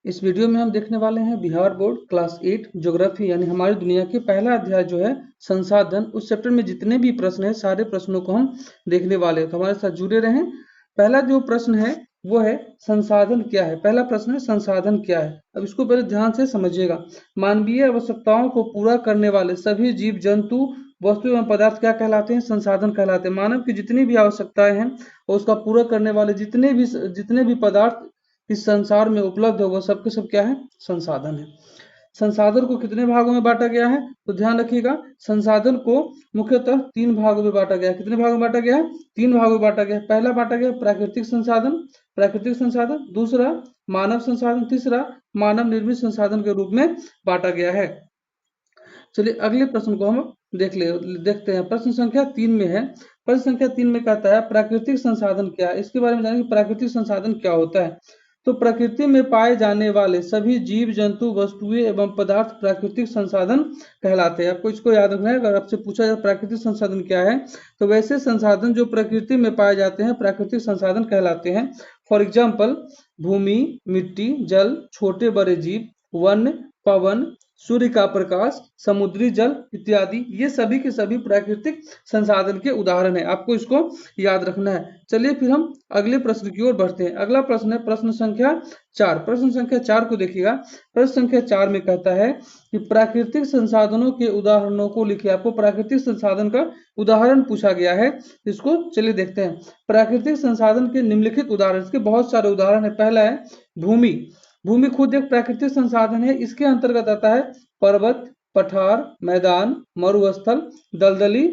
इस वीडियो में हम देखने वाले हैं बिहार बोर्ड क्लास 8 ज्योग्राफी यानी हमारी दुनिया के पहला अध्याय जो है संसाधन। उस चैप्टर में जितने भी प्रश्न हैं सारे प्रश्नों को हम देखने वाले हैं, तो हमारे साथ जुड़े रहें। पहला जो प्रश्न है वो है संसाधन क्या है। पहला प्रश्न है संसाधन क्या है। अब इसको पहले ध्यान से समझिएगा। मानवीय आवश्यकताओं को पूरा करने वाले सभी जीव जंतु वस्तु एवं पदार्थ क्या कहलाते हैं? संसाधन कहलाते हैं। मानव की जितनी भी आवश्यकताएं हैं और उसका पूरा करने वाले जितने भी पदार्थ इस संसार में उपलब्ध है वो सब के सब क्या है? संसाधन है। संसाधन को कितने भागों में बांटा गया है? तो ध्यान रखिएगा, संसाधन को मुख्यतः 3 भागों में बांटा गया है। कितने भागों में बांटा गया है? 3 भागों में बांटा गया है। पहला बांटा गया प्राकृतिक संसाधन, दूसरा मानव संसाधन, तीसरा मानव निर्मित संसाधन के रूप में बांटा गया है। चलिए अगले प्रश्न को हम देखते हैं। प्रश्न संख्या 3 में है। प्रश्न संख्या 3 में कहता है प्राकृतिक संसाधन क्या है। इसके बारे में जानेंगे प्राकृतिक संसाधन क्या होता है। तो प्रकृति में पाए जाने वाले सभी जीव जंतु वस्तुएं एवं पदार्थ प्राकृतिक संसाधन कहलाते हैं। आपको इसको याद रखना है। अगर आपसे पूछा जाए प्राकृतिक संसाधन क्या है तो वैसे संसाधन जो प्रकृति में पाए जाते हैं प्राकृतिक संसाधन कहलाते हैं। फॉर एग्जाम्पल भूमि, मिट्टी, जल, छोटे बड़े जीव, वन, पवन, सूर्य का प्रकाश, समुद्री जल इत्यादि, ये सभी के सभी प्राकृतिक संसाधन के उदाहरण है। आपको इसको याद रखना है। चलिए फिर हम अगले प्रश्न की ओर बढ़ते हैं। अगला प्रश्न है प्रश्न संख्या 4। प्रश्न संख्या 4 को देखिएगा। प्रश्न संख्या 4 में कहता है कि प्राकृतिक संसाधनों के उदाहरणों को लिखिए। आपको प्राकृतिक संसाधन का उदाहरण पूछा गया है, इसको चलिए देखते हैं। प्राकृतिक संसाधन के निम्नलिखित उदाहरण, इसके बहुत सारे उदाहरण है। पहला है भूमि। भूमि खुद एक प्राकृतिक संसाधन है। इसके अंतर्गत आता है पर्वत, पठार, मैदान, मरुस्थल, दलदली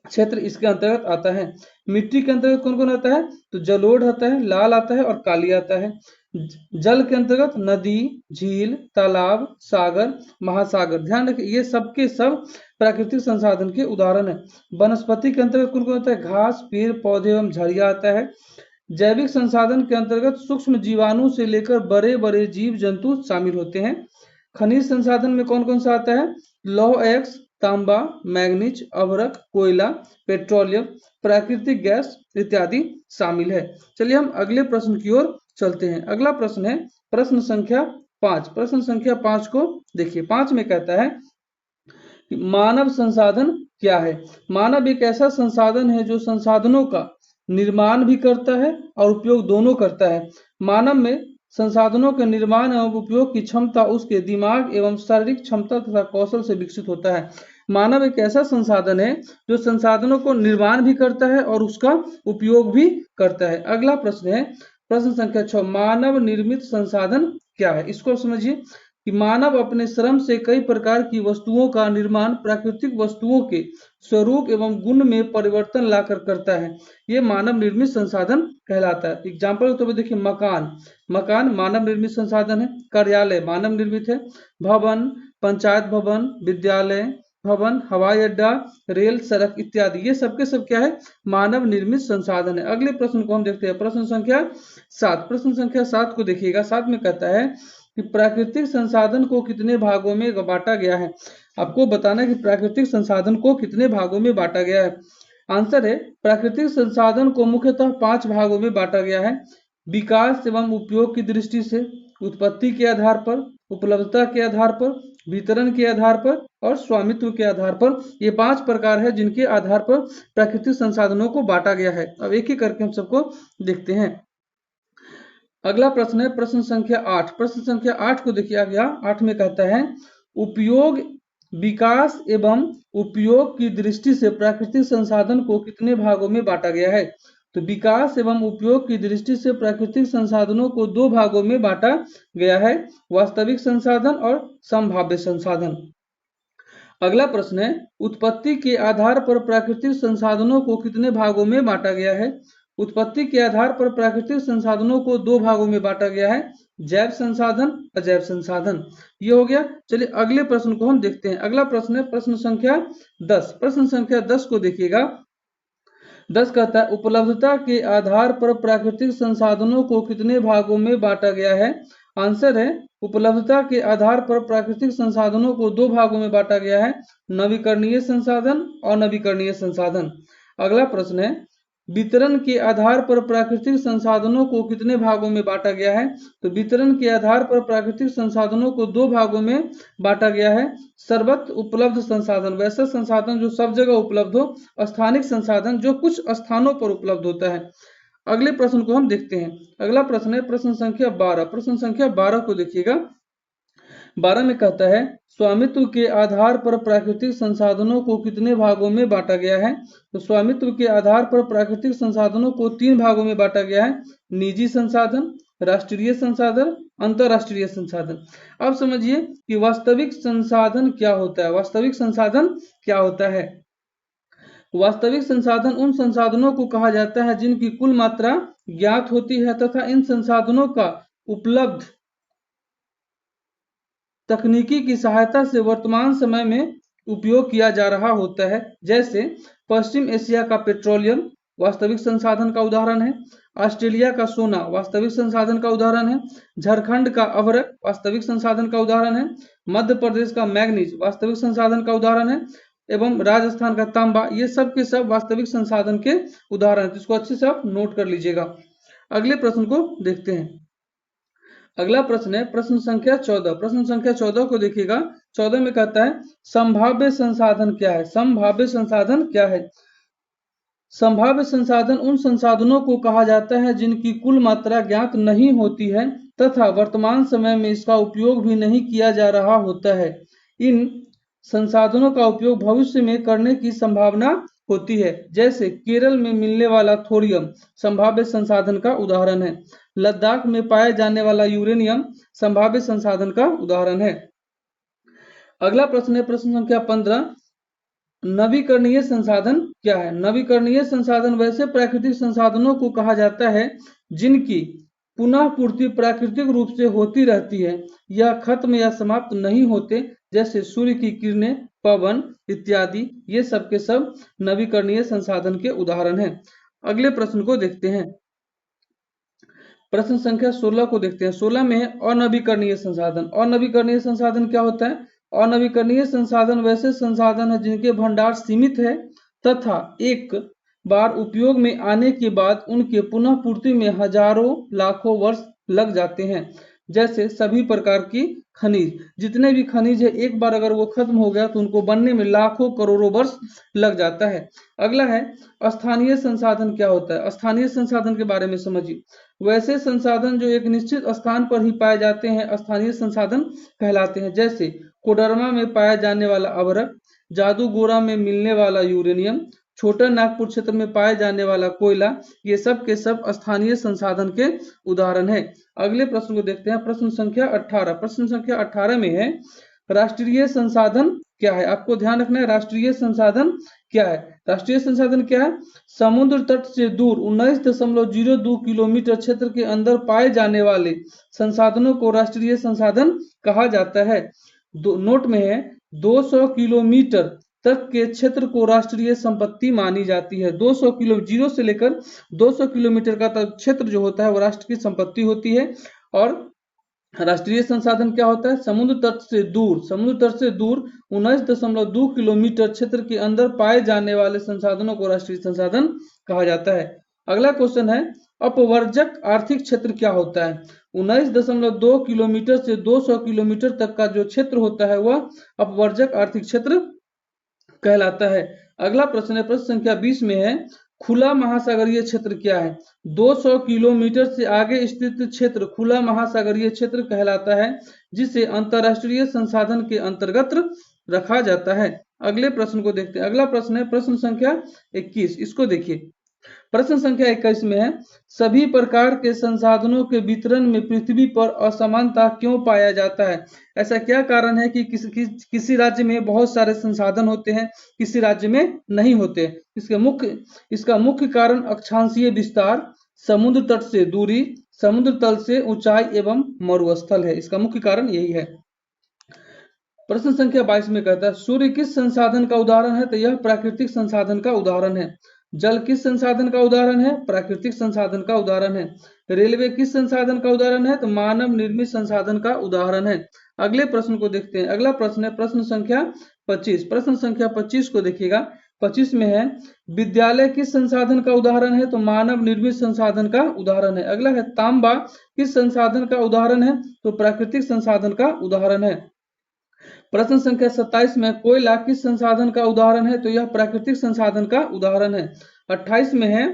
क्षेत्र इसके अंतर्गत आता है। मिट्टी के अंतर्गत कौन कौन आता है? तो जलोढ़ आता है, लाल आता है और काली आता है। जल के अंतर्गत नदी, झील, तालाब, सागर, महासागर। ध्यान रखिए ये सब के सब प्राकृतिक संसाधन के उदाहरण है। वनस्पति के अंतर्गत कौन कौन आता है? घास, पेड़ पौधे एवं झाड़ियां आता है। जैविक संसाधन के अंतर्गत सूक्ष्म जीवाणु से लेकर बड़े बड़े जीव जंतु शामिल होते हैं। खनिज संसाधन में कौन कौन सा आता है? लौह अयस्क, तांबा, मैग्नीज, अभ्रक, कोयला, पेट्रोलियम, प्राकृतिक गैस इत्यादि शामिल है। चलिए हम अगले प्रश्न की ओर चलते हैं। अगला प्रश्न है प्रश्न संख्या 5। प्रश्न संख्या 5 को देखिए। 5 में कहता है कि मानव संसाधन क्या है। मानव एक ऐसा संसाधन है जो संसाधनों का निर्माण भी करता है और उपयोग दोनों करता है। मानव में संसाधनों के निर्माण एवं उपयोग की क्षमता उसके दिमाग एवं शारीरिक क्षमता तथा कौशल से विकसित होता है। मानव एक ऐसा संसाधन है जो संसाधनों को निर्माण भी करता है और उसका उपयोग भी करता है। अगला प्रश्न है प्रश्न संख्या 6। मानव निर्मित संसाधन क्या है। इसको समझिए कि मानव अपने श्रम से कई प्रकार की वस्तुओं का निर्माण प्राकृतिक वस्तुओं के स्वरूप एवं गुण में परिवर्तन लाकर करता है। ये मानव निर्मित संसाधन कहलाता है। एग्जाम्पल तो देखिए मकान मानव निर्मित संसाधन है। कार्यालय मानव निर्मित है। भवन, पंचायत भवन, विद्यालय भवन, हवाई अड्डा, रेल, सड़क इत्यादि, ये सब के सब क्या है? मानव निर्मित संसाधन है। अगले प्रश्न को हम देखते हैं। प्रश्न संख्या 7। प्रश्न संख्या 7 को देखिएगा। 7 में कहता है कि प्राकृतिक संसाधन को कितने भागों में बांटा गया है। आपको बताना है कि प्राकृतिक संसाधन को कितने भागों में बांटा गया है। आंसर है प्राकृतिक संसाधन को मुख्यतः 5 भागों में बांटा गया है। विकास एवं उपयोग की दृष्टि से, उत्पत्ति के आधार पर, उपलब्धता के आधार पर, वितरण के आधार पर और स्वामित्व के आधार पर। ये 5 प्रकार है जिनके आधार पर प्राकृतिक संसाधनों को बांटा गया है। अब एक एक करके हम सबको देखते हैं। अगला प्रश्न है प्रश्न संख्या 8। प्रश्न संख्या 8 को देखिए गया। 8 में कहता है उपयोग, विकास एवं उपयोग की दृष्टि से प्राकृतिक संसाधन को कितने भागों में बांटा गया है। तो विकास एवं उपयोग की दृष्टि से प्राकृतिक संसाधनों को 2 भागों में बांटा गया है, वास्तविक संसाधन और संभाव्य संसाधन। अगला प्रश्न है उत्पत्ति के आधार पर प्राकृतिक संसाधनों को कितने भागों में बांटा गया है। उत्पत्ति के आधार पर प्राकृतिक संसाधनों को 2 भागों में बांटा गया है, जैव संसाधन, अजैव संसाधन। ये हो गया। चलिए अगले प्रश्न को हम देखते हैं। अगला प्रश्न है प्रश्न संख्या 10। प्रश्न संख्या 10 को देखिएगा। 10 कहता है उपलब्धता के आधार पर प्राकृतिक संसाधनों को कितने भागों में बांटा गया है। आंसर है उपलब्धता के आधार पर प्राकृतिक संसाधनों को 2 भागों में बांटा गया है, नवीकरणीय संसाधन और नवीकरणीय संसाधन। अगला प्रश्न है वितरण के आधार पर प्राकृतिक संसाधनों को कितने भागों में बांटा गया है? तो वितरण के आधार पर प्राकृतिक संसाधनों को 2 भागों में बांटा गया है। सर्वत्र उपलब्ध संसाधन, वैसा संसाधन जो सब जगह उपलब्ध हो, स्थानिक संसाधन जो कुछ स्थानों पर उपलब्ध होता है। अगले प्रश्न को हम देखते हैं। अगला प्रश्न है प्रश्न संख्या 12। प्रश्न संख्या 12 को देखिएगा। 12 में कहता है स्वामित्व के आधार पर प्राकृतिक संसाधनों को कितने भागों में बांटा गया है? तो स्वामित्व के आधार पर प्राकृतिक संसाधनों को 3 भागों में बांटा गया है। निजी संसाधन, राष्ट्रीय संसाधन, अंतरराष्ट्रीय संसाधन। अब समझिए कि वास्तविक संसाधन क्या होता है। वास्तविक संसाधन क्या होता है? वास्तविक संसाधन उन संसाधनों को कहा जाता है जिनकी कुल मात्रा ज्ञात होती है तथा इन संसाधनों का उपलब्ध तकनीकी की सहायता से वर्तमान समय में उपयोग किया जा रहा होता है। जैसे पश्चिम एशिया का पेट्रोलियम वास्तविक संसाधन का उदाहरण है। ऑस्ट्रेलिया का सोना वास्तविक संसाधन का उदाहरण है। झारखंड का अभ्रक वास्तविक संसाधन का उदाहरण है। मध्य प्रदेश का मैग्नीज वास्तविक संसाधन का उदाहरण है। एवं राजस्थान का तांबा, ये सब के सब वास्तविक संसाधन के उदाहरण है। तो इसको अच्छे से आप नोट कर लीजिएगा। अगले प्रश्न को देखते हैं। अगला प्रश्न है प्रश्न संख्या 14। प्रश्न संख्या 14 को देखिएगा। 14 में कहता है संभाव्य संसाधन क्या है? संभाव्य संसाधन क्या है? संभाव्य संसाधन उन संसाधनों को कहा जाता है जिनकी कुल मात्रा ज्ञात नहीं होती है तथा वर्तमान समय में इसका उपयोग भी नहीं किया जा रहा होता है। इन संसाधनों का उपयोग भविष्य में करने की संभावना होती है। जैसे केरल में मिलने वाला थोरियम संभाव्य संसाधन का उदाहरण है। लद्दाख में पाए जाने वाला यूरेनियम संभाव्य संसाधन का उदाहरण है। अगला प्रश्न है प्रश्न संख्या 15। नवीकरणीय संसाधन क्या है? नवीकरणीय संसाधन वैसे प्राकृतिक संसाधनों को कहा जाता है जिनकी पुनः पूर्ति प्राकृतिक रूप से होती रहती है, यह खत्म या समाप्त नहीं होते। जैसे सूर्य की किरणें, पवन इत्यादि, ये सब के सब नवीकरणीय संसाधन के उदाहरण हैं। अगले प्रश्न को देखते हैं। प्रश्न संख्या 16 को देखते हैं। 16 में है अनवीकरणीय संसाधन। अनवीकरणीय संसाधन क्या होता है? अनवीकरणीय संसाधन वैसे संसाधन है जिनके भंडार सीमित है तथा एक बार उपयोग में आने के बाद उनके पुनः पूर्ति में हजारों लाखों वर्ष लग जाते हैं। जैसे सभी प्रकार की खनिज, जितने भी खनिज है एक बार अगर वो खत्म हो गया तो उनको बनने में लाखों करोड़ों वर्ष लग जाता है। अगला है स्थानीय संसाधन क्या होता है? स्थानीय संसाधन के बारे में समझिए। वैसे संसाधन जो एक निश्चित स्थान पर ही पाए जाते हैं स्थानीय संसाधन कहलाते हैं। जैसे कोडरमा में पाया जाने वाला अभ्रक, जादूगोरा में मिलने वाला यूरेनियम, छोटा नागपुर क्षेत्र में पाए जाने वाला कोयला, ये सब के सब स्थानीय संसाधन के उदाहरण है। अगले प्रश्न को देखते हैं। प्रश्न संख्या 18। प्रश्न संख्या 18 में है राष्ट्रीय संसाधन क्या है? आपको ध्यान रखना है राष्ट्रीय संसाधन क्या है। राष्ट्रीय संसाधन क्या है? समुद्र तट से दूर 19.02 किलोमीटर क्षेत्र के अंदर पाए जाने वाले संसाधनों को राष्ट्रीय संसाधन कहा जाता है। नोट में है 200 किलोमीटर तक के क्षेत्र को राष्ट्रीय संपत्ति मानी जाती है। 200 किलो जीरो से लेकर 200 किलोमीटर का तक क्षेत्र जो होता है वो राष्ट्र की संपत्ति होती है। और राष्ट्रीय संसाधन क्या होता है? समुद्र तट से दूर 19.2 किलोमीटर क्षेत्र के अंदर पाए जाने वाले संसाधनों को राष्ट्रीय संसाधन कहा जाता है। अगला क्वेश्चन है अपवर्जक आर्थिक क्षेत्र क्या होता है? 19.2 किलोमीटर से 200 किलोमीटर तक का जो क्षेत्र होता है वह अपवर्जक आर्थिक क्षेत्र कहलाता है। अगला प्रश्न है प्रश्न संख्या 20 में है खुला महासागरीय क्षेत्र क्या है? 200 किलोमीटर से आगे स्थित क्षेत्र खुला महासागरीय क्षेत्र कहलाता है जिसे अंतरराष्ट्रीय संसाधन के अंतर्गत रखा जाता है। अगले प्रश्न को देखते हैं। अगला प्रश्न है प्रश्न संख्या 21। इसको देखिए। प्रश्न संख्या 21 में है सभी प्रकार के संसाधनों के वितरण में पृथ्वी पर असमानता क्यों पाया जाता है? ऐसा क्या कारण है कि किसी राज्य में बहुत सारे संसाधन होते हैं, किसी राज्य में नहीं होते? इसका मुख्य कारण अक्षांशीय विस्तार, समुद्र तट से दूरी, समुद्र तल से ऊंचाई एवं मरुस्थल है। इसका मुख्य कारण यही है। प्रश्न संख्या 22 में कहता है सूर्य किस संसाधन का उदाहरण है? तो यह प्राकृतिक संसाधन का उदाहरण है। जल किस संसाधन का उदाहरण है? प्राकृतिक संसाधन का उदाहरण है। रेलवे किस संसाधन का उदाहरण है? तो मानव निर्मित संसाधन का उदाहरण है। अगले प्रश्न को देखते हैं। अगला प्रश्न है प्रश्न संख्या 25। प्रश्न संख्या 25 को देखिएगा। 25 में है विद्यालय किस संसाधन का उदाहरण है, तो मानव निर्मित संसाधन का उदाहरण है। अगला है तांबा किस संसाधन का उदाहरण है, तो प्राकृतिक संसाधन का उदाहरण है। प्रश्न संख्या 27 में कोयला किस संसाधन का उदाहरण है, तो यह प्राकृतिक संसाधन का उदाहरण है। 28 में है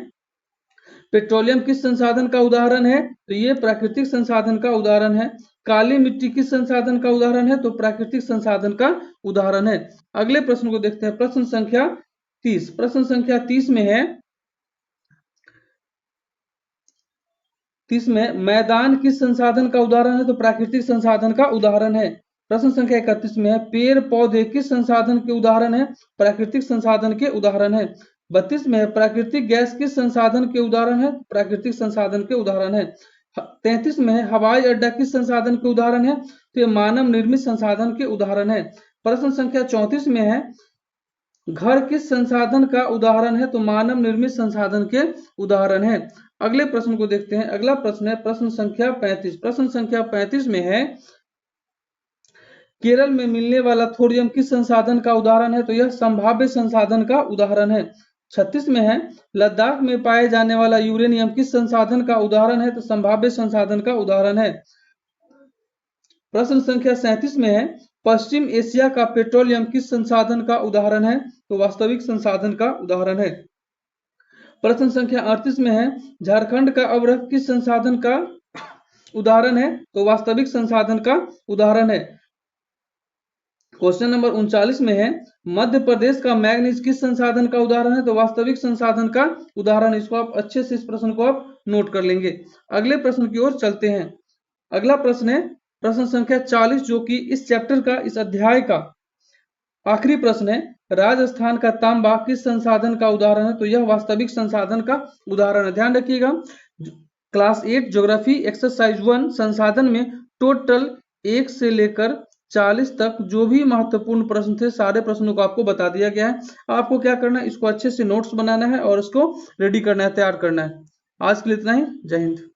पेट्रोलियम किस संसाधन का उदाहरण है, तो ये प्राकृतिक संसाधन का उदाहरण है। काली मिट्टी किस संसाधन का उदाहरण है, तो प्राकृतिक संसाधन का उदाहरण है। अगले प्रश्न को देखते हैं, प्रश्न संख्या 30। प्रश्न संख्या 30 में है 30 में मैदान किस संसाधन का उदाहरण है, तो प्राकृतिक संसाधन का उदाहरण है। प्रश्न संख्या 31 में है पेड़ पौधे किस संसाधन के उदाहरण है, प्राकृतिक संसाधन के उदाहरण है। 32 में है प्राकृतिक गैस किस संसाधन के उदाहरण है, प्राकृतिक संसाधन के उदाहरण है। 33 में है हवाई अड्डा किस संसाधन के उदाहरण है, तो ये मानव निर्मित संसाधन के उदाहरण है। प्रश्न संख्या 34 में है घर किस संसाधन का उदाहरण है, तो मानव निर्मित संसाधन के उदाहरण है। अगले प्रश्न को देखते हैं, अगला प्रश्न है प्रश्न संख्या 35। प्रश्न संख्या 35 में है केरल में मिलने वाला थोरियम किस संसाधन का उदाहरण है, तो यह संभाव्य संसाधन का उदाहरण है। 36 में है लद्दाख में पाए जाने वाला यूरेनियम किस संसाधन का उदाहरण है, तो संभाव्य संसाधन का उदाहरण है। प्रश्न संख्या 37 में है पश्चिम एशिया का पेट्रोलियम किस संसाधन का उदाहरण है, तो वास्तविक संसाधन का उदाहरण है। प्रश्न संख्या 38 में है झारखंड का अवरह किस संसाधन का उदाहरण है, तो वास्तविक संसाधन का उदाहरण है। क्वेश्चन नंबर 39 में है मध्य प्रदेश का मैग्नीज किस संसाधन का उदाहरण है, तो वास्तविक संसाधन का उदाहरण। इसको आप अच्छे से इस प्रश्न को आप नोट कर लेंगे। अगले प्रश्न की ओर चलते हैं। अगला प्रश्न है प्रश्न संख्या 40, जो कि इस चैप्टर का, इस अध्याय का आखिरी प्रश्न है। राजस्थान का तांबा किस संसाधन का उदाहरण है, तो यह वास्तविक संसाधन का उदाहरण है। ध्यान रखिएगा, क्लास 8 ज्योग्राफी एक्सरसाइज 1 संसाधन में टोटल 1 से लेकर 40 तक जो भी महत्वपूर्ण प्रश्न थे, सारे प्रश्नों को आपको बता दिया गया है। आपको क्या करना है, इसको अच्छे से नोट्स बनाना है और इसको रेडी करना है, तैयार करना है। आज के लिए इतना ही। जय हिंद।